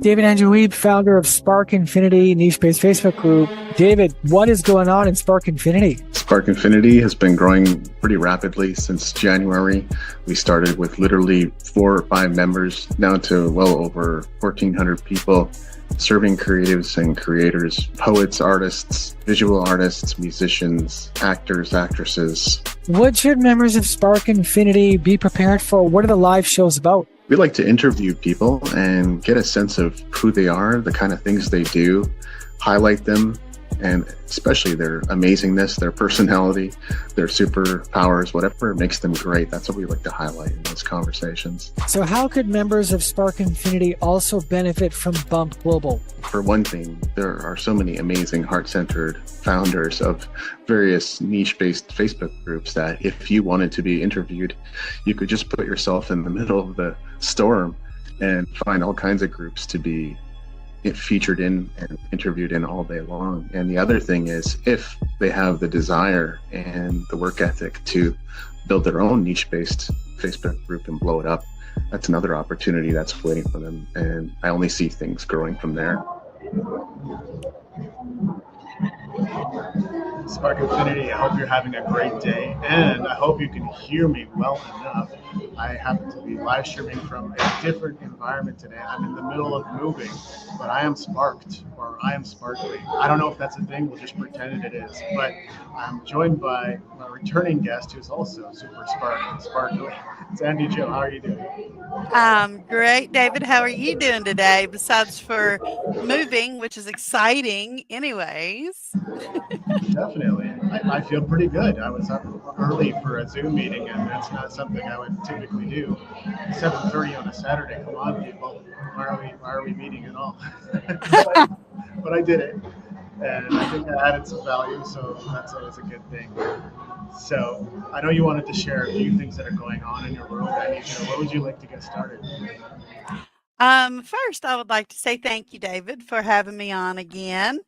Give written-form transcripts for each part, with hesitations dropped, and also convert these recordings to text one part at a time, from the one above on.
David Andrew Weeb, founder of Spark Infinity niche-based Facebook group. David, what is going on in Spark Infinity? Spark Infinity has been growing pretty rapidly since January. We started with literally 4 or 5 members, now to well over 1,400 people, serving creatives and creators, poets, artists, visual artists, musicians, actors, actresses. What should members of Spark Infinity be prepared for? What are the live shows about? We like to interview people and get a sense of who they are, the kind of things they do, highlight them, and especially their amazingness, their personality, their superpowers, whatever makes them great. That's what we like to highlight in those conversations. So how could members of Spark Infinity also benefit from Bump Global? For one thing, there are so many amazing heart-centered founders of various niche-based Facebook groups that if you wanted to be interviewed, you could just put yourself in the middle of the storm and find all kinds of groups to be featured in and interviewed in all day long. And the other thing is, if they have the desire and the work ethic to build their own niche-based Facebook group and blow it up, that's another opportunity that's waiting for them. And I only see things growing from there. Spark Infinity, I hope you're having a great day, and I hope you can hear me well enough. I happen to be live streaming from a different environment today. I'm in the middle of moving, but I am sparked, or I am sparkly. I don't know if that's a thing, we'll just pretend it is, but I'm joined by my returning guest who's also super sparkly. It's Andy Joe. How are you doing? Great, David. How are you doing today? Besides for moving, which is exciting anyways. Definitely. I feel pretty good. I was up early for a Zoom meeting, and that's not something I would typically do. 7:30 on a Saturday. Come on, people. Why are we meeting at all? but I did it, and I think I added some value, so that's always a good thing. So I know you wanted to share a few things that are going on in your world. What would you like to get started? First, I would like to say thank you, David, for having me on again.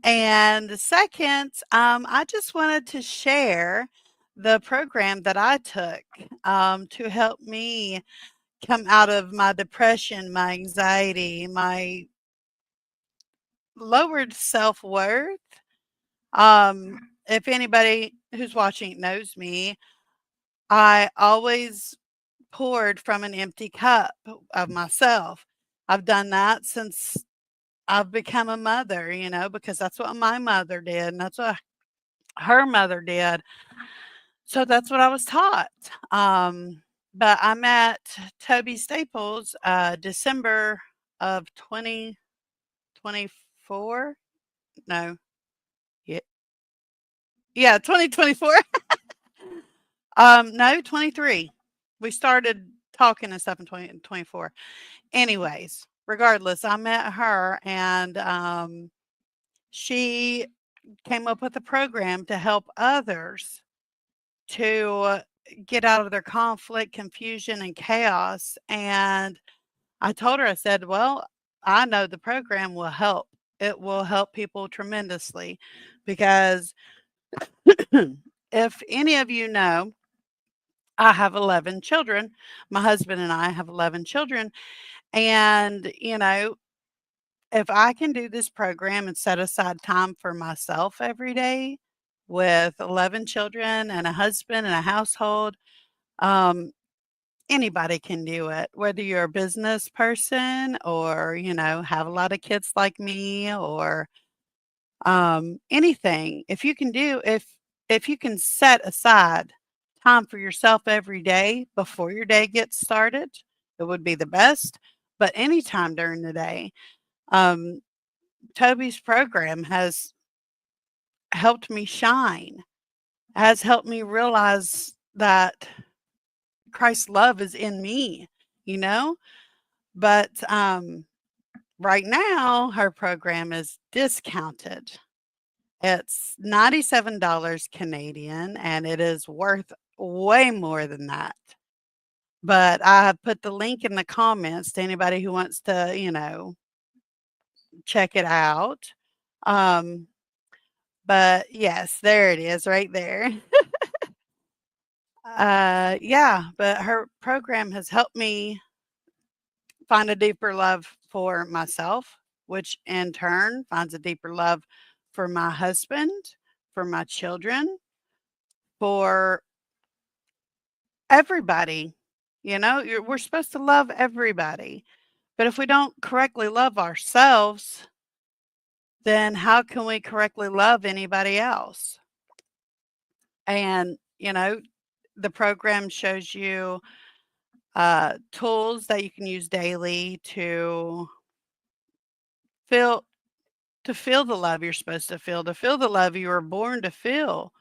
And the second, I just wanted to share the program that I took to help me come out of my depression, my anxiety, my lowered self-worth. If anybody who's watching knows me, I always poured from an empty cup of myself. I've done that since I've become a mother, because that's what my mother did, and that's what her mother did. So that's what I was taught. But I met Toby Staples December of 2024. No. Yeah, 2024. No, 23. We started talking and stuff in 2024. Anyways, regardless, I met her, and she came up with a program to help others to get out of their conflict, confusion, and chaos. And I told her, I said, well, I know the program will help. It will help people tremendously because if any of you know, I have 11 children. My husband and I have 11 children. And, if I can do this program and set aside time for myself every day with 11 children and a husband and a household, anybody can do it, whether you're a business person or, have a lot of kids like me or anything. If you can set aside time for yourself every day before your day gets started, it would be the best. But anytime during the day, Toby's program has helped me shine, has helped me realize that Christ's love is in me, you know? But right now, her program is discounted. It's $97 Canadian, and it is worth way more than that. But I have put the link in the comments to anybody who wants to, check it out. But yes, there it is right there. Yeah, but her program has helped me find a deeper love for myself, which in turn finds a deeper love for my husband, for my children, for everybody. We're supposed to love everybody. But if we don't correctly love ourselves, then how can we correctly love anybody else? And, the program shows you tools that you can use daily feel feel the love you're supposed to feel the love you were born to feel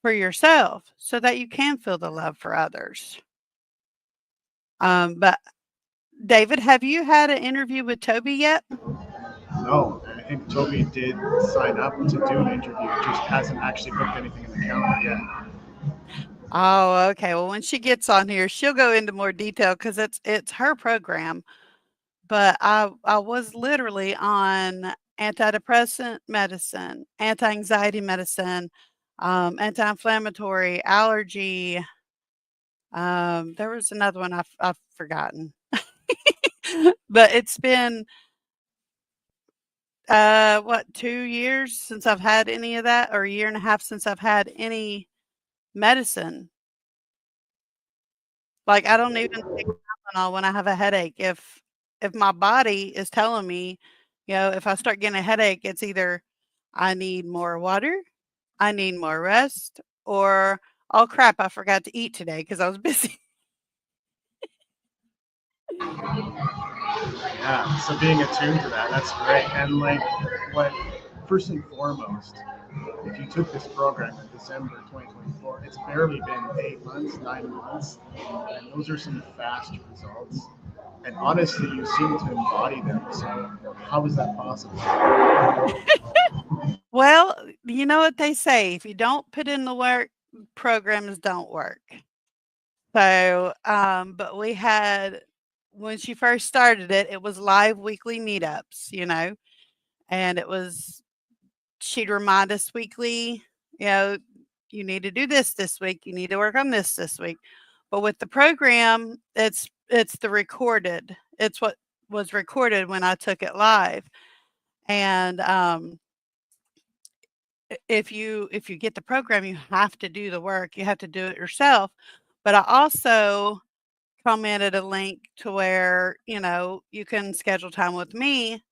for yourself so that you can feel the love for others. But David, have you had an interview with Toby yet? No, I think Toby did sign up to do an interview, just hasn't actually booked anything in the calendar yet. Oh, okay. Well, when she gets on here, she'll go into more detail because it's her program. But I was literally on antidepressant medicine, anti-anxiety medicine, anti-inflammatory, allergy. There was another one I've forgotten. But it's been, what, 2 years since I've had any of that, or a year and a half since I've had any medicine. Like, I don't even take Tylenol when I have a headache. If my body is telling me, if I start getting a headache, it's either I need more water, I need more rest, or, "Oh, crap, I forgot to eat today because I was busy." Yeah, so being attuned to that, that's great. And like, what first and foremost, if you took this program in December 2024, it's barely been 8 months, 9 months, and those are some fast results. And honestly, you seem to embody them. So how is that possible? Well, you know what they say, if you don't put in the work, programs don't work. So, but we had when she first started it, it was live weekly meetups, and it was she'd remind us weekly, you know, you need to do this week, you need to work on this week. But with the program, it's the recorded. It's what was recorded when I took it live. And if you get the program, you have to do the work. You have to do it yourself. But I also commented a link to where, you can schedule time with me.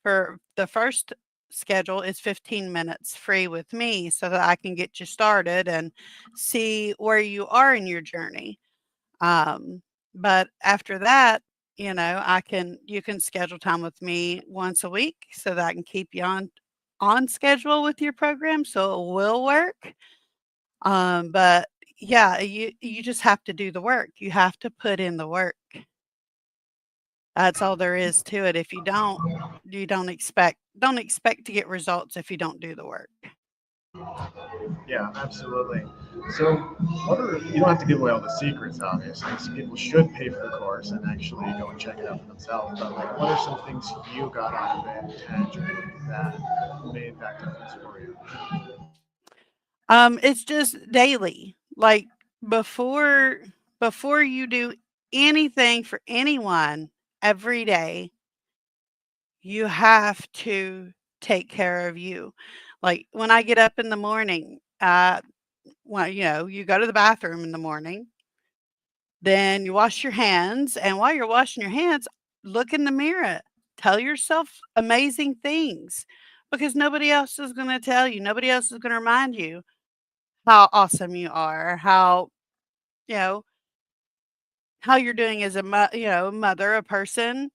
For the first schedule is 15 minutes free with me so that I can get you started and see where you are in your journey. But after that, you can schedule time with me once a week so that I can keep you on schedule with your program so it will work. But yeah, you just have to do the work. You have to put in the work. That's all there is to it. If you don't, you don't expect to get results if you don't do the work. Yeah, absolutely. So, you don't have to give away all the secrets, obviously. So people should pay for the course and actually go and check it out for themselves. But like, what are some things you got out of it tangibly that made that difference for you? It's just daily. Like before before you do anything for anyone every day, you have to take care of you. Like when I get up in the morning, you go to the bathroom in the morning, then you wash your hands, and while you're washing your hands, look in the mirror. Tell yourself amazing things because nobody else is going to tell you. Nobody else is going to remind you how awesome you are, you know, how you're doing as mother, a person,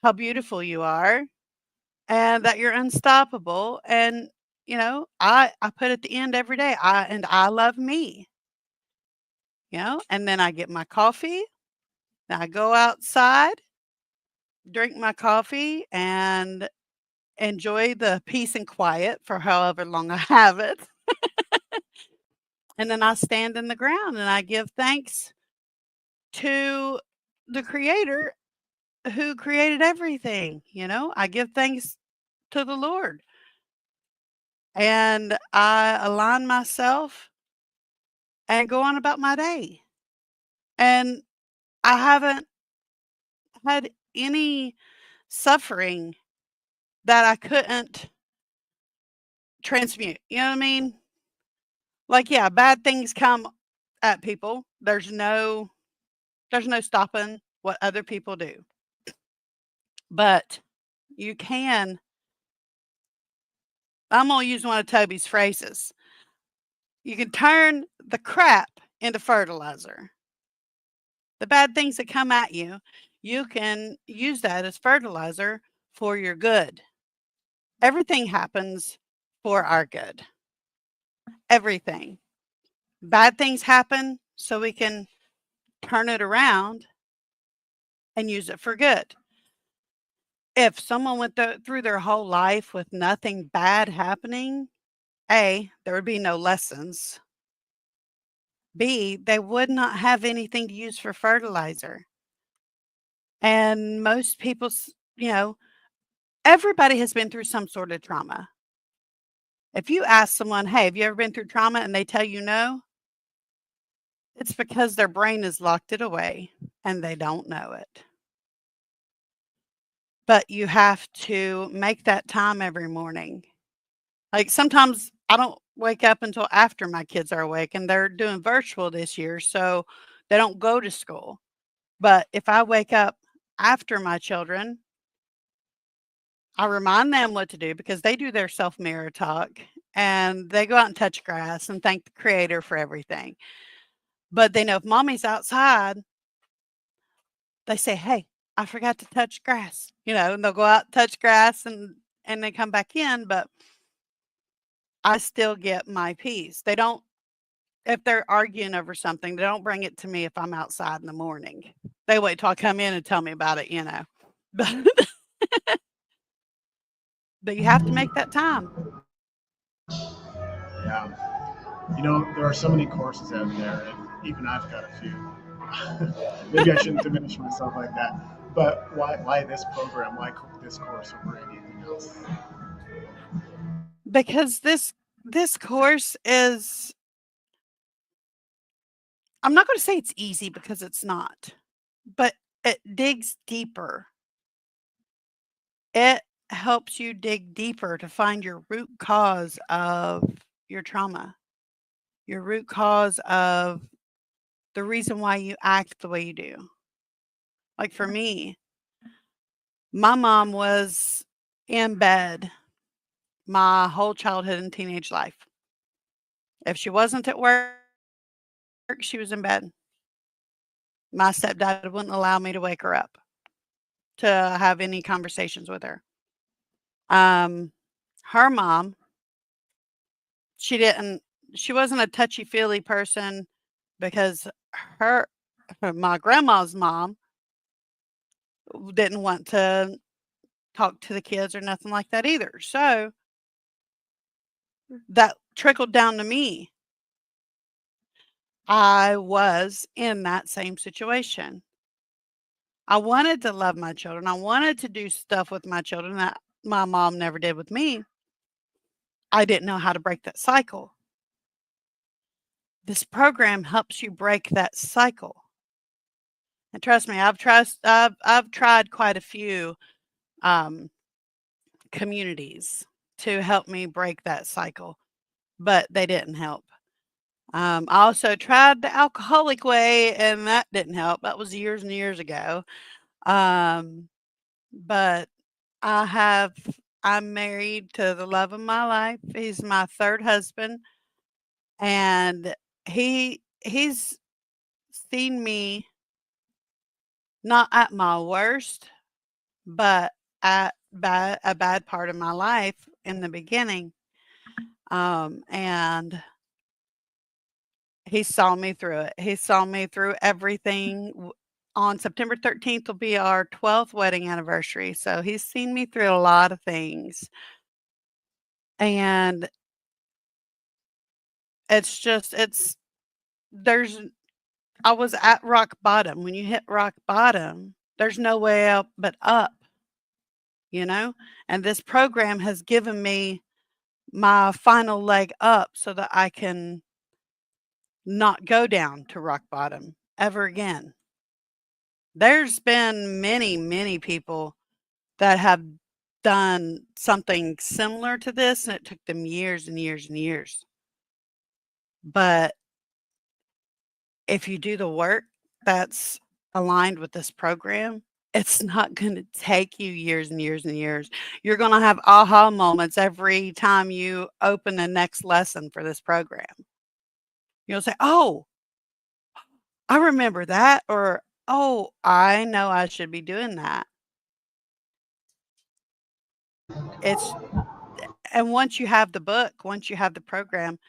how beautiful you are, and that you're unstoppable. And I put at the end every day, I love me. And then I get my coffee, I go outside, drink my coffee, and enjoy the peace and quiet for however long I have it. And then I stand in the ground and I give thanks to the creator who created everything. I give thanks to the Lord and I align myself and go on about my day. And I haven't had any suffering that I couldn't transmute. You know what I mean? Like, yeah, bad things come at people. There's no stopping what other people do. But you can, I'm going to use one of Toby's phrases. You can turn the crap into fertilizer. The bad things that come at you, you can use that as fertilizer for your good. Everything happens for our good. Everything. Bad things happen so we can turn it around and use it for good. If someone went through their whole life with nothing bad happening, A, there would be no lessons. B, they would not have anything to use for fertilizer. And most people, everybody has been through some sort of trauma. If you ask someone, hey, have you ever been through trauma? And they tell you no, it's because their brain has locked it away and they don't know it. But you have to make that time every morning. Like sometimes I don't wake up until after my kids are awake, and they're doing virtual this year, so they don't go to school. But if I wake up after my children, I remind them what to do because they do their self mirror talk and they go out and touch grass and thank the creator for everything. But they know if mommy's outside, they say, hey, I forgot to touch grass, and they'll go out, touch grass, and they come back in, but I still get my peace. They don't, if they're arguing over something, they don't bring it to me if I'm outside in the morning. They wait till I come in and tell me about it. But but you have to make that time. Yeah. There are so many courses out there, and even I've got a few. Maybe I shouldn't diminish myself like that. But why this program? Why this course over anything else? Because this course is, I'm not going to say it's easy because it's not, but it digs deeper. It helps you dig deeper to find your root cause of your trauma, your root cause of the reason why you act the way you do. Like for me, my mom was in bed my whole childhood and teenage life. If she wasn't at work, she was in bed. My stepdad wouldn't allow me to wake her up to have any conversations with her. Her mom, she wasn't a touchy-feely person because my grandma's mom didn't want to talk to the kids or nothing like that either. So that trickled down to me. I was in that same situation. I wanted to love my children. I wanted to do stuff with my children that my mom never did with me. I didn't know how to break that cycle. This program helps you break that cycle. And trust me, I've tried quite a few communities to help me break that cycle, but they didn't help. I also tried the alcoholic way, and that didn't help. That was years and years ago. But I'm married to the love of my life. He's my third husband, and he's seen me not at my worst, but at a bad part of my life in the beginning. And he saw me through it. He saw me through everything. On September 13th will be our 12th wedding anniversary. So he's seen me through a lot of things. And there's, I was at rock bottom. When you hit rock bottom, there's no way up but up, and this program has given me my final leg up so that I can not go down to rock bottom ever again. There's been many, many people that have done something similar to this, and it took them years and years and years. But if you do the work that's aligned with this program, it's not going to take you years and years and years. You're going to have aha moments every time you open the next lesson for this program. You'll say, "Oh, I remember that," or, "Oh, I know I should be doing that." It's and once you have the book, once you have the program,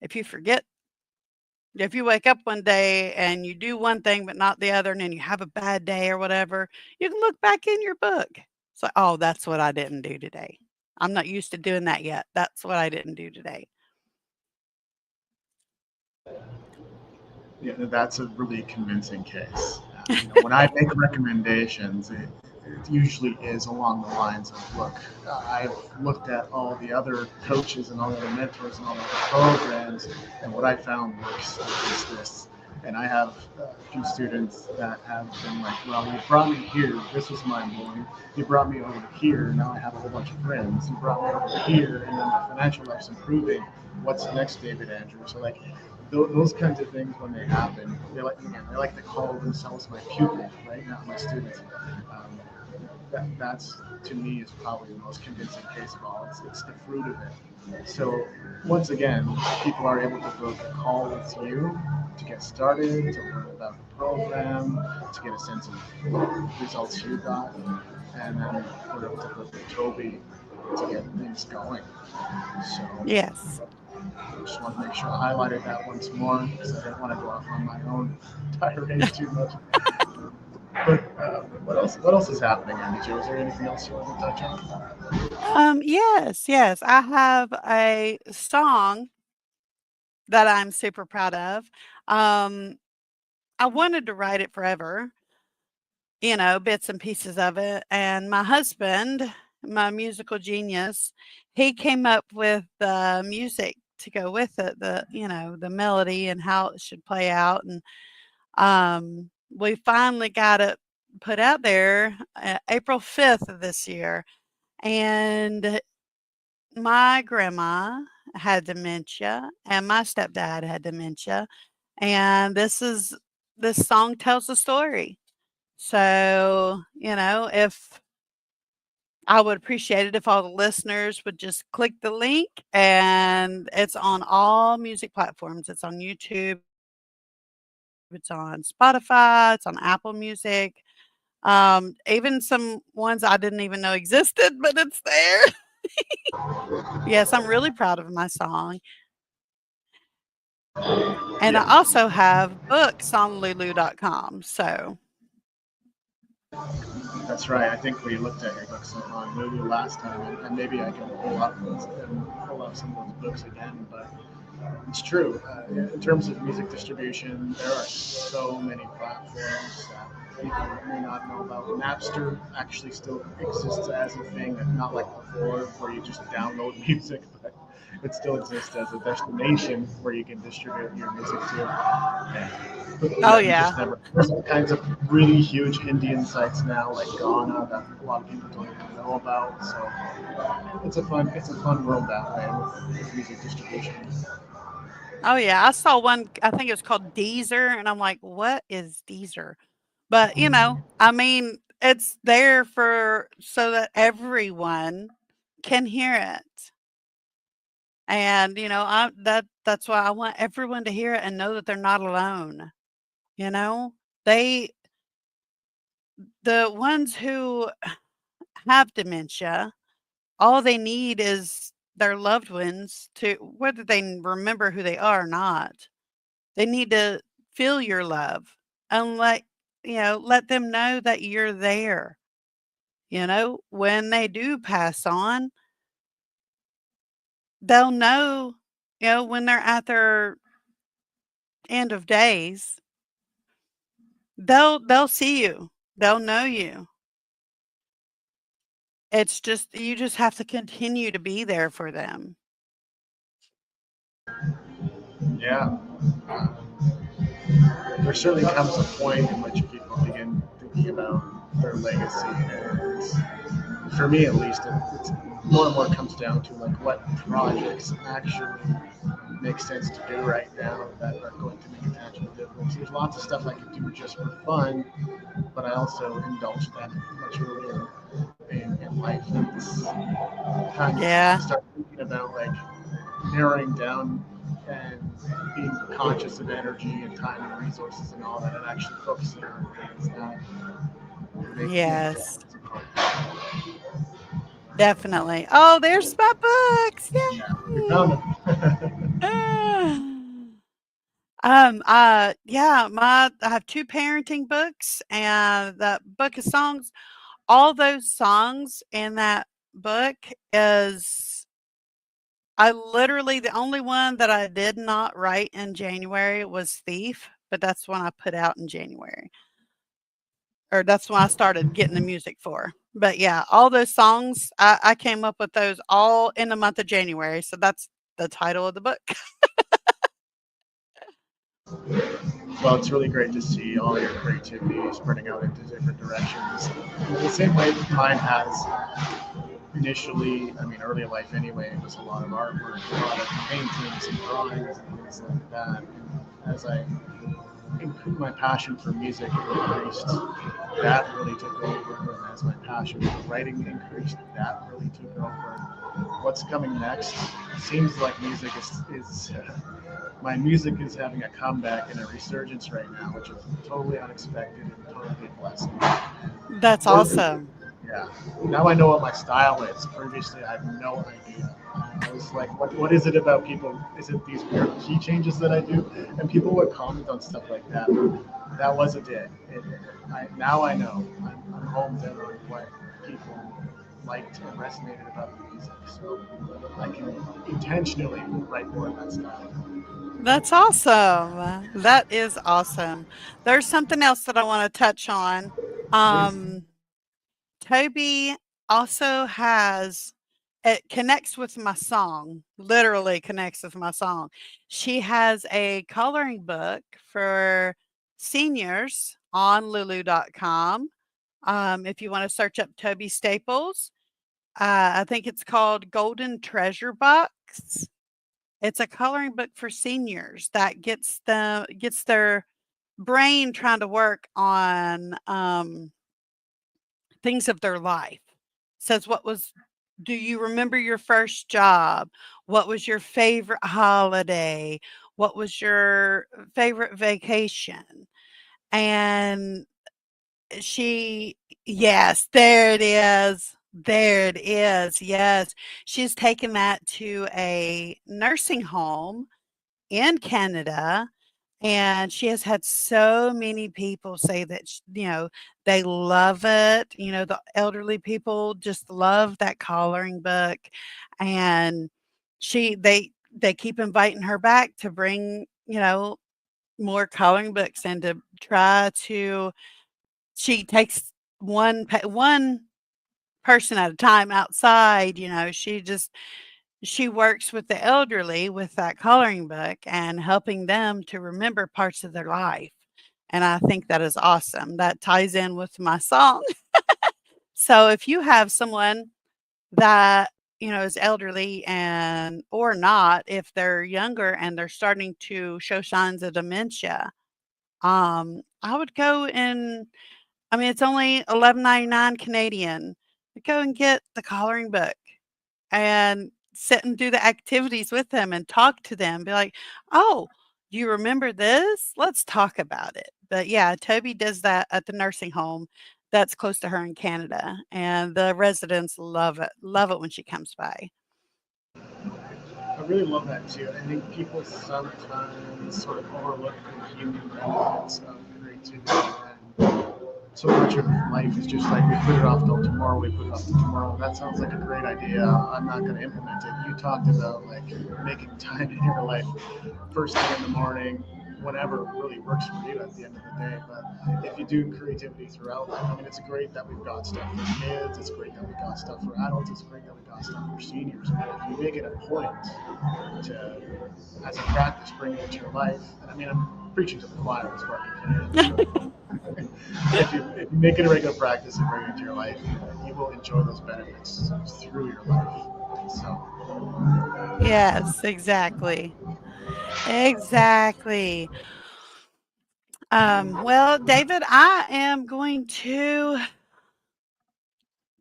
if you forget if you wake up one day and you do one thing but not the other, and then you have a bad day or whatever, you can look back in your book. It's like, "Oh, that's what I didn't do today. I'm not used to doing that yet. That's what I didn't do today." Yeah, that's a really convincing case. When I make recommendations, it usually is along the lines of, look, I've looked at all the other coaches and all the other mentors and all the other programs, and what I found works is this. And I have a few students that have been like, well, you brought me here. This was mind blowing. You brought me over here. Now I have a whole bunch of friends. You brought me over here, and then my financial life's improving. What's next, David Andrew? So, like, those kinds of things, when they happen, they like to call themselves my pupil, right? Not my students. That's, to me, is probably the most convincing case of all. It's the fruit of it. So once again, people are able to book a call with you to get started, to learn about the program, to get a sense of what results you got, and then they're able to book with Toby to get things going. So Yes. I just want to make sure I highlighted that once more because I didn't want to go off on my own tirade too much. But what else? What else is happening, Andy Jo? Is there anything else you want to touch on? Yes, yes. I have a song that I'm super proud of. Um, I wanted to write it forever, bits and pieces of it. And my husband, my musical genius, he came up with the music to go with it, the melody and how it should play out. And we finally got it put out there April 5th of this year. And my grandma had dementia and my stepdad had dementia. And this song tells a story. So, if I would appreciate it if all the listeners would just click the link, and it's on all music platforms. It's on YouTube, it's on Spotify, it's on Apple Music, even some ones I didn't even know existed, but it's there. Yes, I'm really proud of my song. And I Yeah, also have books on lulu.com. So, that's right. I think we looked at your books on Lulu last time, and maybe I can pull out some of those books again. But it's true. In terms of music distribution, there are so many platforms that people may not know about. Napster actually still exists as a thing, not like before, where you just download music, but it still exists as a destination where you can distribute your music to. But oh, yeah, you just yeah. never. There's all kinds of really huge Indian sites now, like Ghana, that a lot of people don't even know about. So it's a fun world that way with music distribution. Oh, yeah. I saw one, I think it was called Deezer, and I'm like, "What is Deezer?" But, I mean, it's there for so that everyone can hear it. And, that's why I want everyone to hear it and know that they're not alone, you know? They the ones who have dementia, all they need is their loved ones to whether they remember who they are or not, they need to feel your love and let them know that you're there. When they do pass on, they'll know, when they're at their end of days, they'll see you. They'll know you. It's just you just have to continue to be there for them. Yeah. There certainly comes a point in which people begin thinking about their legacy, and for me at least, it's more and more comes down to like what projects actually make sense to do right now that are going to make a tangible difference. There's lots of stuff I could do just for fun, but I also indulge that much earlier in life. It's time Yeah. to start thinking about like narrowing down and being conscious of energy and time and resources and all that, and actually focusing on things that make a Yes. difference. Definitely. Oh, there's my books. Yeah, we found them. Yay. Yeah, I have two parenting books and that book of songs. All those songs in that book is I literally the only one that I did not write in January was Thief, but that's one I put out in January. Or that's when I started getting the music for. But yeah, all those songs, I came up with those all in the month of January. So that's the title of the book. Well, it's really great to see all your creativity spreading out into different directions. The same way mine has initially, I mean, early life anyway, it was a lot of artwork, a lot of paintings and drawings and things like that. And as I my passion for music increased, that really took over. And as my passion for writing increased, that really took over. What's coming next? Seems like music is my music is having a comeback and a resurgence right now, which is totally unexpected and totally a blessing. That's awesome. Yeah. Now I know what my style is. Previously, I had no idea. I was like, what is it about people? Is it these weird key changes that I do? And people would comment on stuff like that. That wasn't it. Now I know. I'm honed in on what people liked and resonated about the music. So I can intentionally write more of that style. That's awesome. That is awesome. There's something else that I want to touch on. Please. Um, Toby also has it connects with my song, literally connects with my song. She has a coloring book for seniors on lulu.com. If you want to search up Toby Staples, I think it's called Golden Treasure Box. It's a coloring book for seniors that gets their brain trying to work on things of their life. Says what was do you remember your first job? What was your favorite holiday? What was your favorite vacation? And she yes, there it is. There it is. Yes. She's taken that to a nursing home in Canada, and she has had so many people say that, they love it. The elderly people just love that coloring book, and they keep inviting her back to bring, more coloring books and to try to she takes one person at a time outside, she works with the elderly with that coloring book and helping them to remember parts of their life. And I think that is awesome. That ties in with my song. So if you have someone that, is elderly and or not, if they're younger and they're starting to show signs of dementia, I would go and I mean it's only 11.99 Canadian. Go and get the coloring book and sit and do the activities with them and talk to them, be like, "Oh, do you remember this? Let's talk about it." But yeah, Toby does that at the nursing home that's close to her in Canada, and the residents love it when she comes by. I really love that too. I think people sometimes sort of overlook the human benefits of creativity, and so much of life is just like we put it off till tomorrow, we put it off till tomorrow. That sounds like a great idea. I'm not going to implement it. You talked about like making time in your life first thing in the morning, whatever really works for you at the end of the day. But if you do creativity throughout life, I mean, it's great that we've got stuff for kids. It's great that we got stuff for adults. It's great that we got stuff for seniors. But if you make it a point to, as a practice, bring it into your life, and I mean, I'm preaching to the choir as far as if you make it a regular practice and bring it into your life, you will enjoy those benefits through your life. So, Yes, exactly. Exactly. Well, David, I am going to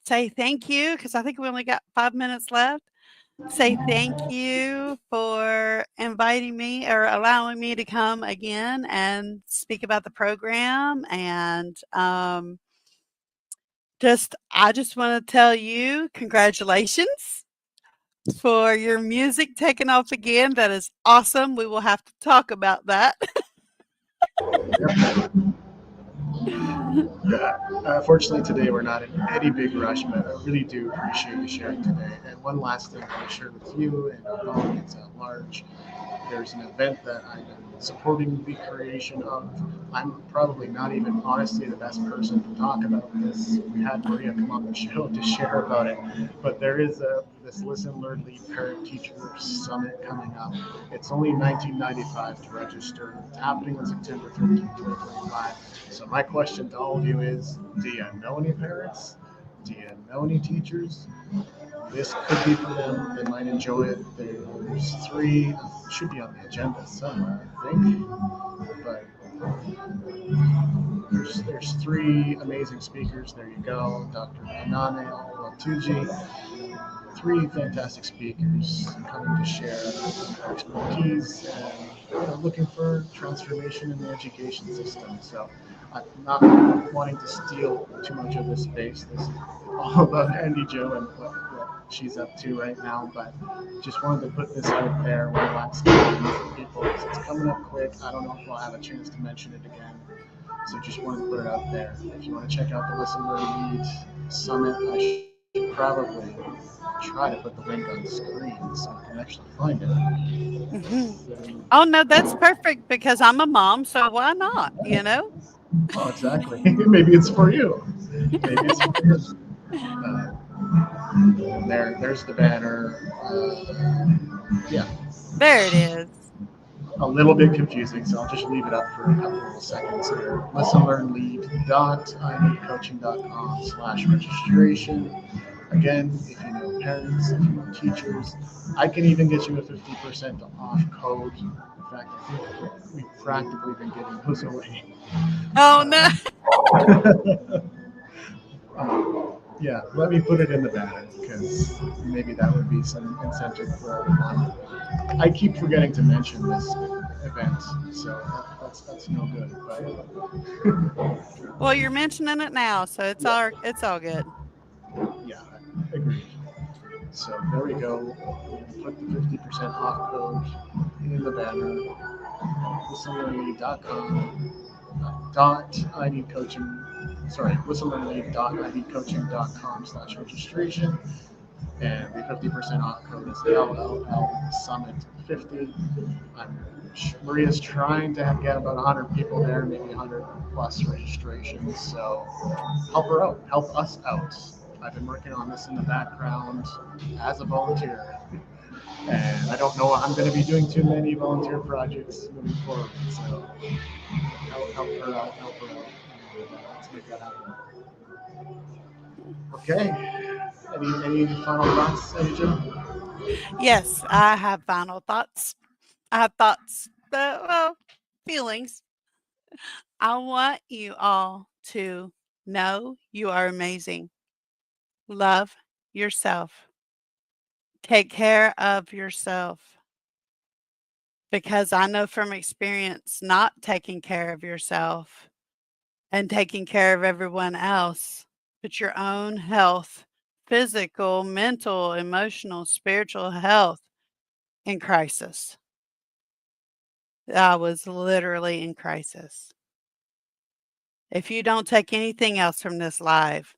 say thank you because I think we only got 5 minutes left. Say thank you for inviting me or allowing me to come again and speak about the program. And I just want to tell you congratulations for your music taking off again. That is awesome. We will have to talk about that. yep. Fortunately, today we're not in any big rush, but I really do appreciate you sharing today. And one last thing I want to share with you and our audience at large. There's an event that I've been supporting the creation of. I'm probably not even honestly the best person to talk about this. We had Maria come on the show to share about it, but there is this Listen, Learn, Lead Parent Teacher Summit coming up. It's only $19.95 to register. It's happening on September 15th, 2025. So my question to all of you is, do you know any parents? Do you know any teachers? This could be for them. They might enjoy it. There's three, should be on the agenda somewhere, I think. But there's three amazing speakers. There you go. Dr. Anane Olatuji, three fantastic speakers coming to share their expertise and looking for transformation in the education system. So I'm not wanting to steal too much of this space. This is all about Andy Jo and what she's up to right now, but just wanted to put this out there one last time for people. It's coming up quick. I don't know if we'll have a chance to mention it again. So just wanted to put it out there. If you want to check out the Listen Learn Lead Summit, I should probably try to put the link on the screen so you can actually find it. Mhm. So, Oh, no, that's perfect because I'm a mom, so why not, you know? oh, exactly. Maybe it's for you. Maybe it's for you. There's the banner. Yeah, There it is. a little bit confusing, so I'll just leave it up for a couple of seconds here. listenlearnlead.inecoaching.com/registration. Again, if you know parents, if you know teachers, I can even get you a 50% off code. In fact, I think we've practically been giving those away. Oh, no. Uh, yeah, let me put it in the banner because maybe that would be some incentive for everyone. I keep forgetting to mention this event, so that's no good. But Well, you're mentioning it now, so it's all good. yeah, agreed. So there we go. Put the 50% off code in the banner. listenlearnlead.com I need coaching. Sorry, listenlearnlead.idcoaching.com/registration. And the 50% off code is LLL Summit 50. Maria's trying to get about 100 people there, maybe 100 plus registrations. So help her out, help us out. I've been working on this in the background as a volunteer, and I don't know I'm going to be doing too many volunteer projects moving forward. So help her out, help her out. Let's make that happen. Okay. Any final thoughts, Angel? Yes, I have final thoughts. I have thoughts, well, feelings. I want you all to know you are amazing. Love yourself. Take care of yourself because I know from experience not taking care of yourself and taking care of everyone else, but your own health, physical, mental, emotional, spiritual health in crisis. I was literally in crisis. If you don't take anything else from this live,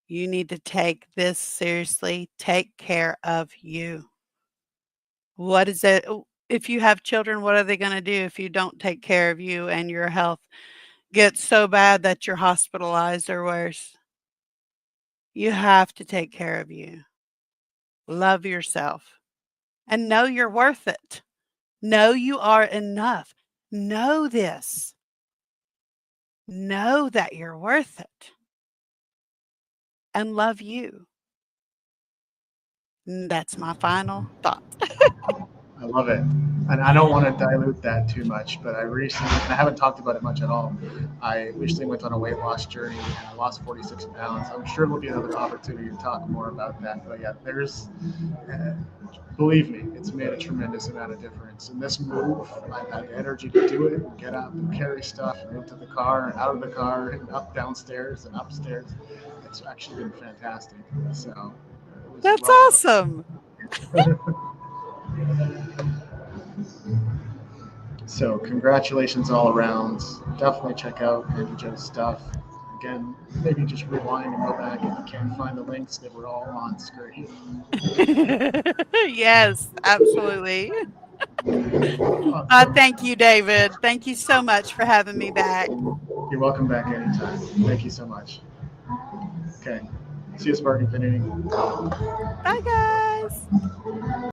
you need to take this seriously. Take care of you. What is it? If you have children, what are they going to do if you don't take care of you and your health gets so bad that you're hospitalized or worse? You have to take care of you. Love yourself and know you're worth it. Know you are enough. Know this. Know that you're worth it and love you. And that's my final thought. I love it. And I don't want to dilute that too much, but I haven't talked about it much at all. I recently went on a weight loss journey and I lost 46 pounds. I'm sure there'll be another opportunity to talk more about that. But yeah, uh, believe me, it's made a tremendous amount of difference. In this move, I've had the energy to do it and get up and carry stuff and into the car and out of the car and up downstairs and upstairs. It's actually been fantastic. So it was That's well awesome. done. So congratulations all around. Definitely check out Andy Joe's stuff. Again, maybe just rewind and go back if you can't find the links. They were all on screen. Yes, absolutely. Awesome. Thank you, David. Thank you so much for having me back. You're welcome back anytime. Thank you so much. Okay. See you, Spark Infinity. Bye, guys.